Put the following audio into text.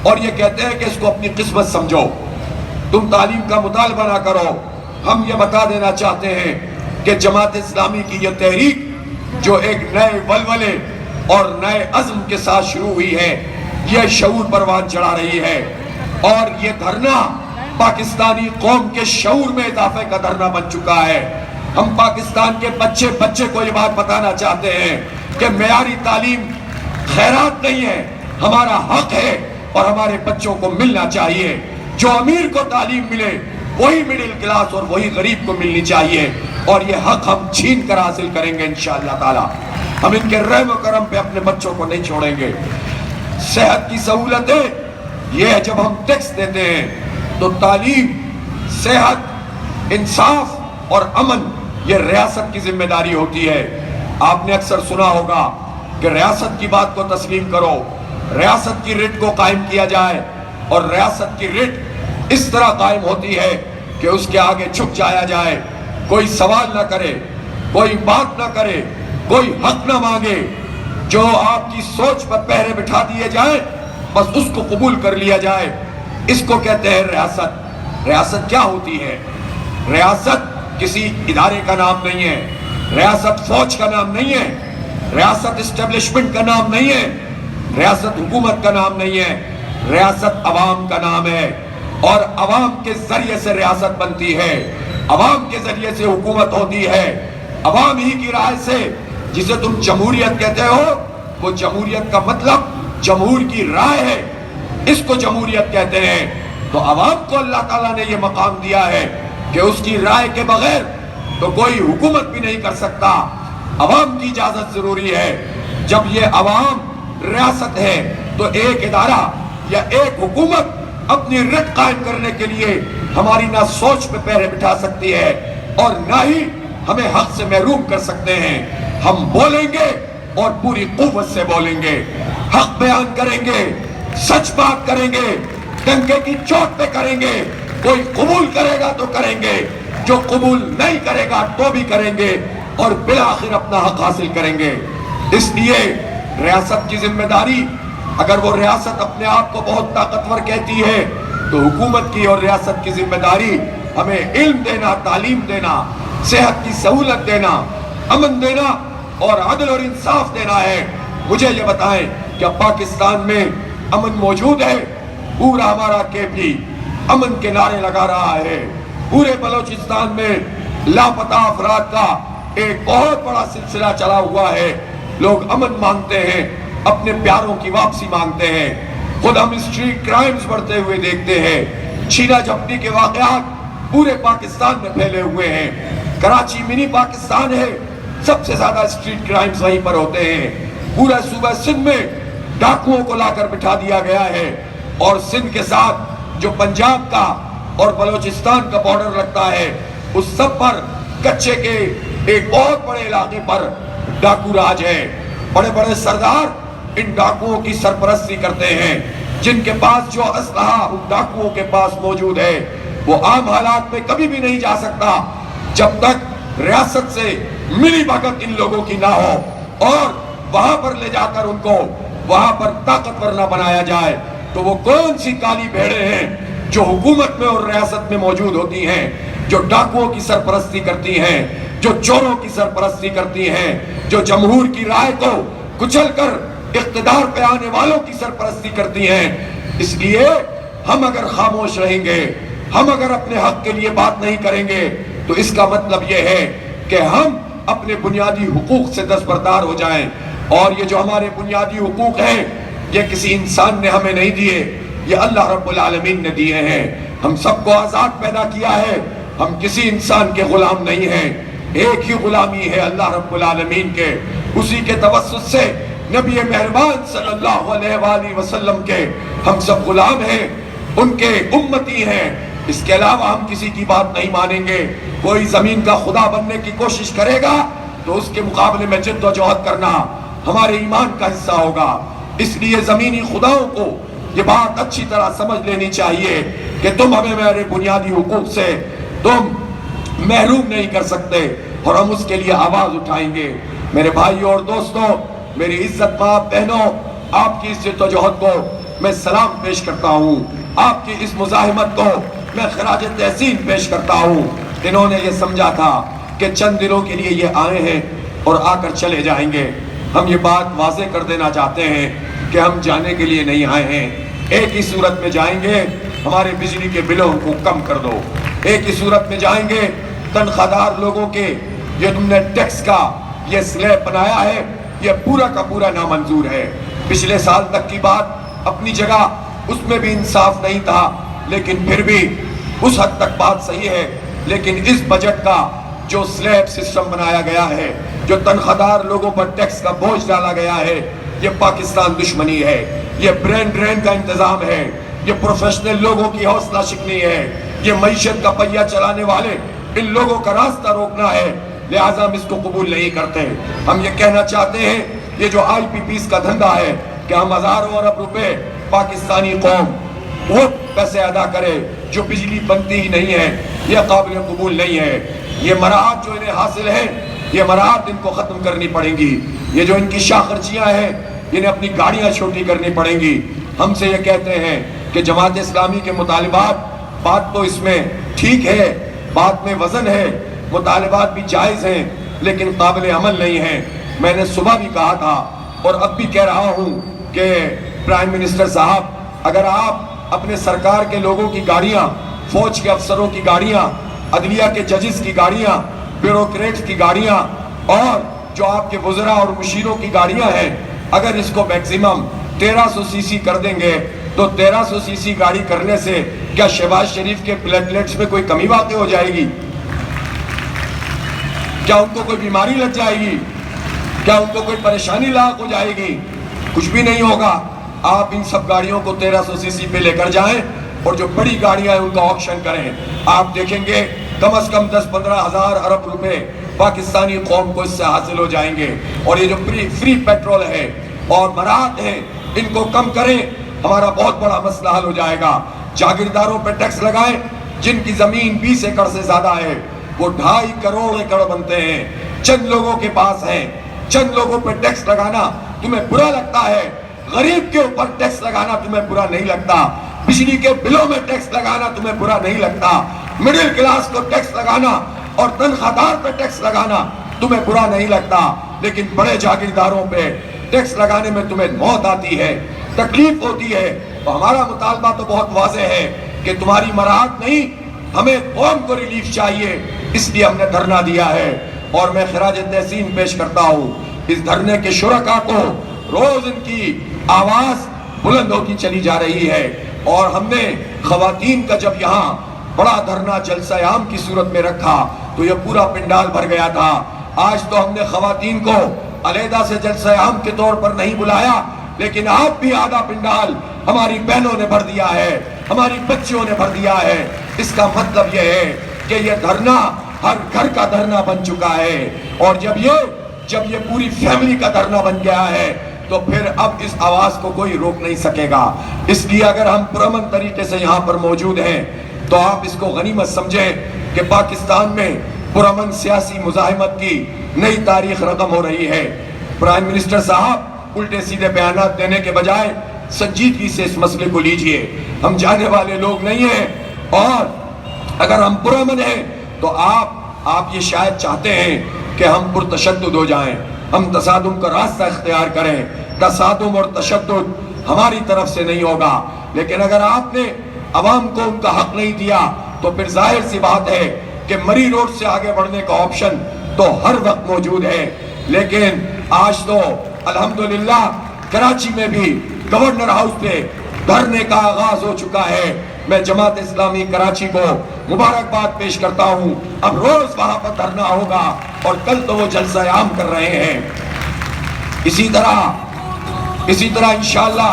اور یہ کہتے ہیں کہ اس کو اپنی قسمت سمجھو، تم تعلیم کا مطالبہ نہ کرو۔ ہم یہ بتا دینا چاہتے ہیں کہ جماعت اسلامی کی یہ تحریک جو ایک نئے ولولے اور نئے عزم کے ساتھ شروع ہوئی ہے، یہ شعور پروان چڑھا رہی ہے، اور یہ دھرنا پاکستانی قوم کے شعور میں اضافے کا دھرنا بن چکا ہے۔ ہم پاکستان کے بچے کو یہ بات بتانا چاہتے ہیں کہ معیاری تعلیم خیرات نہیں ہے، ہمارا حق ہے اور ہمارے بچوں کو ملنا چاہیے۔ جو امیر کو تعلیم ملے وہی مڈل کلاس اور وہی غریب کو ملنی چاہیے، اور یہ حق ہم چھین کر حاصل کریں گے انشاءاللہ تعالی۔ ہم ان کے رحم و کرم پہ اپنے بچوں کو نہیں چھوڑیں گے۔ صحت کی سہولتیں یہ ہے، جب ہم ٹیکس دیتے ہیں تو تعلیم، صحت، انصاف اور امن یہ ریاست کی ذمہ داری ہوتی ہے۔ آپ نے اکثر سنا ہوگا کہ ریاست کی بات کو تسلیم کرو، ریاست کی رٹ کو قائم کیا جائے، اور ریاست کی رٹ اس طرح قائم ہوتی ہے کہ اس کے آگے جھک جایا جائے، کوئی سوال نہ کرے، کوئی بات نہ کرے، کوئی حق نہ مانگے، جو آپ کی سوچ پر پہرے بٹھا دیے جائیں بس اس کو قبول کر لیا جائے۔ اس کو کہتے ہیں ریاست۔ ریاست کیا ہوتی ہے؟ ریاست کسی ادارے کا نام نہیں ہے، ریاست فوج کا نام نہیں ہے، ریاست اسٹیبلشمنٹ کا نام نہیں ہے، ریاست حکومت کا نام نہیں ہے، ریاست عوام کا نام ہے، اور عوام کے ذریعے سے ریاست بنتی ہے، عوام کے ذریعے سے حکومت ہوتی ہے، عوام ہی کی رائے سے۔ جسے تم جمہوریت کہتے ہو، وہ جمہوریت کا مطلب جمہور کی رائے ہے، اس کو جمہوریت کہتے ہیں۔ تو عوام کو اللہ تعالیٰ نے یہ مقام دیا ہے کہ اس کی رائے کے بغیر تو کوئی حکومت بھی نہیں کر سکتا، عوام کی اجازت ضروری ہے۔ جب یہ عوام ریاست ہے تو ایک ادارہ یا ایک حکومت اپنی رٹ قائم کرنے کے لیے ہماری نہ سوچ پہ پہرے بٹھا سکتی ہے اور نہ ہی ہمیں حق سے محروم کر سکتے ہیں۔ ہم بولیں گے اور پوری قوت سے بولیں گے، حق بیان کریں گے، سچ بات کریں گے، ڈنکے کی چوٹ پہ کریں گے۔ کوئی قبول کرے گا تو کریں گے، جو قبول نہیں کرے گا تو بھی کریں گے، اور بالآخر اپنا حق حاصل کریں گے۔ اس لیے ریاست کی ذمہ داری، اگر وہ ریاست اپنے آپ کو بہت طاقتور کہتی ہے تو حکومت کی اور ریاست کی ذمہ داری ہمیں علم دینا، تعلیم دینا، صحت کی سہولت دینا، امن دینا اور عدل اور انصاف دینا ہے۔ مجھے یہ بتائیں کہ پاکستان میں امن موجود ہے؟ پورا ہمارا KP امن کے نعرے لگا رہا ہے۔ پورے بلوچستان میں لاپتہ افراد کا ایک بہت بڑا سلسلہ چلا ہوا ہے۔ لوگ امن مانگتے ہیں، اپنے پیاروں کی واپسی مانگتے ہیں۔ خود ہم اسٹریٹ کرائمز بڑھتے ہوئے دیکھتے ہیں، چھینا جھپٹی کے واقعات پورے پاکستان میں پھیلے ہوئے ہیں۔ کراچی منی پاکستان ہے، سب سے زیادہ اسٹریٹ کرائمز وہیں پر ہوتے ہیں۔ پورا صوبہ سندھ میں ڈاکوؤں کو لا کر بٹھا دیا گیا ہے، اور سندھ کے ساتھ جو پنجاب کا اور بلوچستان کا بارڈر لگتا ہے اس سب پر کچے کے ایک بہت بڑے علاقے پر ڈاکو راج ہے۔ بڑے بڑے سردار ان ڈاکوؤں کی سرپرستی کرتے ہیں، جن کے پاس جو اسلحہ ان ڈاکوؤں کے پاس موجود ہے وہ عام حالات میں کبھی بھی نہیں جا سکتا جب تک ریاست سے ملی بھگت ان لوگوں کی نہ ہو، اور وہاں پر لے جا کر ان کو وہاں پر طاقتور نہ بنایا جائے۔ تو وہ کون سی کالی بھیڑیں ہیں جو حکومت میں اور ریاست میں موجود ہوتی ہیں، جو ڈاکوؤں کی سرپرستی کرتی ہیں، جو چوروں کی سرپرستی کرتی ہیں، جو جمہور کی رائے کو کچل کر اقتدار پہ آنے والوں کی سرپرستی کرتی ہیں۔ اس لیے ہم اگر خاموش رہیں گے، ہم اگر اپنے حق کے لیے بات نہیں کریں گے تو اس کا مطلب یہ ہے کہ ہم اپنے بنیادی حقوق سے دستبردار ہو جائیں۔ اور یہ جو ہمارے بنیادی حقوق ہیں یہ کسی انسان نے ہمیں نہیں دیے، یہ اللہ رب العالمین نے دیے ہیں۔ ہم سب کو آزاد پیدا کیا ہے، ہم کسی انسان کے غلام نہیں ہیں، ایک ہی غلامی ہے اللہ رب العالمین کے۔ اسی کے توسط سے نبی مہربان صلی اللہ علیہ وآلہ وسلم کے ہم سب غلام ہیں، ان کے امتی ہیں۔ اس کے علاوہ ہم کسی کی بات نہیں مانیں گے۔ کوئی زمین کا خدا بننے کی کوشش کرے گا تو اس کے مقابلے میں جد و جہد کرنا ہمارے ایمان کا حصہ ہوگا۔ اس لیے زمینی خداؤں کو یہ بات اچھی طرح سمجھ لینی چاہیے کہ تم ہمیں میرے بنیادی حقوق سے تم محروم نہیں کر سکتے، اور ہم اس کے لیے آواز اٹھائیں گے۔ میرے بھائیوں اور دوستوں، میری عزت ماں بہنوں، آپ کی اس جدوجہد کو میں سلام پیش کرتا ہوں، آپ کی اس مزاحمت کو میں خراج تحسین پیش کرتا ہوں۔ انہوں نے یہ سمجھا تھا کہ چند دنوں کے لیے یہ آئے ہیں اور آ کر چلے جائیں گے۔ ہم یہ بات واضح کر دینا چاہتے ہیں کہ ہم جانے کے لیے نہیں آئے ہیں۔ ایک ہی صورت میں جائیں گے، ہمارے بجلی کے بلوں کو کم کر دو۔ ایک ہی صورت میں جائیں گے، تنخواہ دار لوگوں کے یہ تم نے ٹیکس کا یہ سلیب بنایا ہے، یہ پورا کا پورا نامنظور ہے۔ پچھلے سال تک کی بات اپنی جگہ، اس میں بھی انصاف نہیں تھا، لیکن پھر بھی اس حد تک بات صحیح ہے۔ لیکن اس بجٹ کا جو سلیب سسٹم بنایا گیا ہے، جو تنخواہ دار لوگوں پر ٹیکس کا بوجھ ڈالا گیا ہے، یہ پاکستان دشمنی ہے، یہ برین ڈرین کا انتظام ہے، یہ پروفیشنل لوگوں کی حوصلہ شکنی ہے، یہ معیشت کا پہیہ چلانے والے ان لوگوں کا راستہ روکنا ہے۔ لہٰذا ہم اس کو قبول نہیں کرتے۔ ہم یہ کہنا چاہتے ہیں، یہ جو آئی پی پیز کا دھندا ہے کہ ہم ہزاروں ارب روپے پاکستانی قوم وہ پیسے ادا کرے جو بجلی بنتی ہی نہیں ہے، یہ قابل قبول نہیں ہے۔ یہ مراحت جو انہیں حاصل ہے، یہ مراحت ان کو ختم کرنی پڑیں گی۔ یہ جو ان کی شاہ خرچیاں ہیں، انہیں اپنی گاڑیاں چھوٹی کرنی پڑیں گی۔ ہم سے یہ کہتے ہیں کہ جماعت اسلامی کے مطالبات، بات تو اس میں ٹھیک ہے، بات میں وزن ہے، مطالبات بھی جائز ہیں، لیکن قابل عمل نہیں ہیں۔ میں نے صبح بھی کہا تھا اور اب بھی کہہ رہا ہوں کہ پرائم منسٹر صاحب، اگر آپ اپنے سرکار کے لوگوں کی گاڑیاں، فوج کے افسروں کی گاڑیاں، عدلیہ کے ججز کی گاڑیاں، بیوروکریٹس کی گاڑیاں اور جو آپ کے وزراء اور مشیروں کی گاڑیاں ہیں، اگر اس کو میکسیمم 1300 سی سی کر دیں گے تو 1300 سی سی گاڑی کرنے سے کیا شہباز شریف کے پلیٹلیٹس میں کوئی کمی واقع ہو جائے گی؟ کیا ان کو کوئی بیماری لگ جائے گی؟ کیا ان کو کوئی پریشانی لاحق ہو جائے گی؟ کچھ بھی نہیں ہوگا۔ آپ ان سب گاڑیوں کو 1300 سی سی پہ لے کر جائیں اور جو بڑی گاڑیاں ہیں ان کا آکشن کریں۔ آپ دیکھیں گے کم از کم 10-15 ہزار ارب روپے پاکستانی قوم کو اس سے حاصل ہو جائیں گے۔ اور یہ جو فری پیٹرول ہے اور مراحت ہیں، ان کو کم کریں، ہمارا بہت بڑا مسئلہ حل ہو جائے گا۔ جاگیرداروں پہ ٹیکس لگائیں، جن کی زمین 20 ایکڑ سے زیادہ ہے، وہ 2.5 کروڑ ایکڑ بنتے ہیں، چند لوگوں کے پاس ہیں۔ چند لوگوں پہ ٹیکس لگانا تمہیں برا لگتا ہے، غریب کے اوپر ٹیکس لگانا تمہیں برا نہیں لگتا، بجلی کے بلوں میں ٹیکس لگانا تمہیں برا نہیں لگتا، مڈل کلاس کو ٹیکس لگانا اور تنخواہ دار پہ ٹیکس لگانا تمہیں برا نہیں لگتا، لیکن بڑے جاگیرداروں پہ ٹیکس لگانے میں تمہیں موت آتی ہے، تکلیف ہوتی ہے۔ تو ہمارا مطالبہ تو بہت واضح ہے کہ تمہاری مراحت نہیں، ہمیں قوم کو ریلیف چاہیے، اس لیے ہم نے دھرنا دیا ہے۔ اور میں خراج تحسین پیش کرتا ہوں اس دھرنے کے شرکاء کو، روز ان کی آواز بلند ہوتی چلی جا رہی ہے۔ اور ہم نے خواتین کا جب یہاں بڑا دھرنا جلسہ عام کی صورت میں رکھا تو یہ پورا پنڈال بھر گیا تھا۔ آج تو ہم نے خواتین کو علیحدہ سے جلسہ عام کے طور پر نہیں بلایا، لیکن آپ بھی آدھا پنڈال ہماری بہنوں نے بھر دیا ہے، ہماری بچیوں نے بھر دیا ہے۔ اس کا مطلب یہ ہے کہ یہ دھرنا ہر گھر کا دھرنا بن چکا ہے، اور جب یہ پوری فیملی کا دھرنا بن گیا ہے تو پھر اب اس آواز کو کوئی روک نہیں سکے گا۔ اس لیے اگر ہم پرامن طریقے سے یہاں پر موجود ہیں تو آپ اس کو غنیمت سمجھیں کہ پاکستان میں پرامن سیاسی مزاحمت کی نئی تاریخ رقم ہو رہی ہے۔ پرائم منسٹر صاحب الٹے سیدھے بیانات دینے کے بجائے سنجیدگی سے اس مسئلے کو لیجئے۔ ہم جانے والے لوگ نہیں ہیں، اور اگر ہم پرامن ہیں تو آپ یہ شاید چاہتے ہیں کہ ہم پرتشدد ہو جائیں، ہم تصادم کا راستہ اختیار کریں۔ تصادم اور تشدد ہماری طرف سے نہیں ہوگا، لیکن اگر آپ نے عوام کو ان کا حق نہیں دیا تو پھر ظاہر سی بات ہے کہ مری روڈ سے آگے بڑھنے کا آپشن تو ہر وقت موجود ہے۔ لیکن آج تو الحمدللہ کراچی میں بھی گورنر ہاؤس پہ دھرنے کا آغاز ہو چکا ہے۔ میں جماعت اسلامی کراچی کو مبارکباد پیش کرتا ہوں۔ اب روز وہاں پر دھرنا ہوگا، اور کل تو وہ جلسہ عام کر رہے ہیں۔ اسی طرح انشاءاللہ